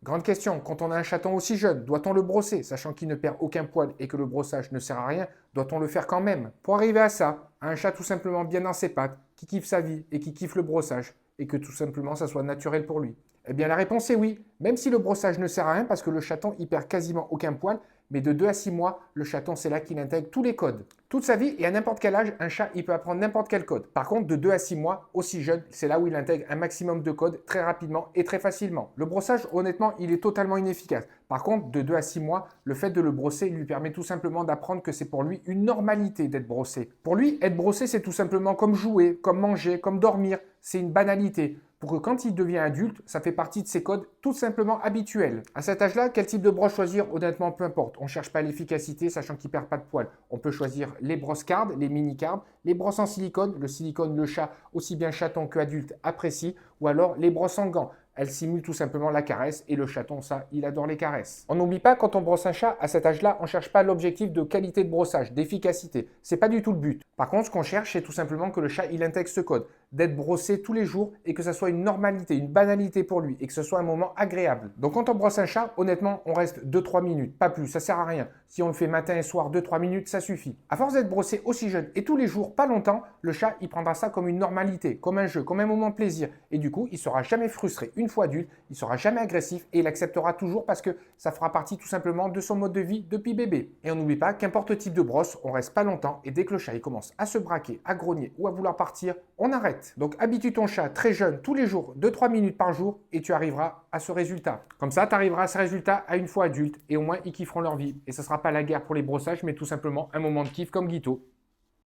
Grande question, quand on a un chaton aussi jeune, doit-on le brosser, sachant qu'il ne perd aucun poil et que le brossage ne sert à rien, doit-on le faire quand même? Pour arriver à ça, à un chat tout simplement bien dans ses pattes, qui kiffe sa vie et qui kiffe le brossage, et que tout simplement ça soit naturel pour lui. Eh bien la réponse est oui, même si le brossage ne sert à rien parce que le chaton y perd quasiment aucun poil, mais de 2 à 6 mois, le chaton c'est là qu'il intègre tous les codes. Toute sa vie et à n'importe quel âge, un chat il peut apprendre n'importe quel code. Par contre, de 2 à 6 mois, aussi jeune, c'est là où il intègre un maximum de codes très rapidement et très facilement. Le brossage, honnêtement, il est totalement inefficace. Par contre, de 2 à 6 mois, le fait de le brosser lui permet tout simplement d'apprendre que c'est pour lui une normalité d'être brossé. Pour lui, être brossé, c'est tout simplement comme jouer, comme manger, comme dormir. C'est une banalité. Pour que quand il devient adulte, ça fait partie de ses codes tout simplement habituels. À cet âge-là, quel type de brosse choisir? Honnêtement, peu importe. On ne cherche pas l'efficacité, sachant qu'il ne perd pas de poils. On peut choisir les brosses cardes, les mini cardes, les brosses en silicone. Le silicone, le chat, aussi bien chaton qu'adulte, apprécie. Ou alors les brosses en gants. Elles simulent tout simplement la caresse et le chaton, ça, il adore les caresses. On n'oublie pas, quand on brosse un chat, à cet âge-là, on ne cherche pas l'objectif de qualité de brossage, d'efficacité. C'est pas du tout le but. Par contre, ce qu'on cherche, c'est tout simplement que le chat, il intègre ce code, d'être brossé tous les jours et que ça soit une normalité, une banalité pour lui et que ce soit un moment agréable. Donc quand on brosse un chat, honnêtement, on reste 2-3 minutes, pas plus, ça sert à rien. Si on le fait matin et soir, 2-3 minutes, ça suffit. À force d'être brossé aussi jeune et tous les jours, pas longtemps, le chat, il prendra ça comme une normalité, comme un jeu, comme un moment de plaisir. Et du coup, il sera jamais frustré. Une fois adulte, il ne sera jamais agressif et il acceptera toujours parce que ça fera partie tout simplement de son mode de vie depuis bébé. Et on n'oublie pas qu'importe le type de brosse, on reste pas longtemps et dès que le chat il commence à se braquer, à grogner ou à vouloir partir, on arrête. Donc habitue ton chat très jeune tous les jours, 2-3 minutes par jour et tu arriveras à ce résultat. Comme ça, tu arriveras à ce résultat à une fois adulte et au moins ils kifferont leur vie. Et ce ne sera pas la guerre pour les brossages mais tout simplement un moment de kiff comme Guito.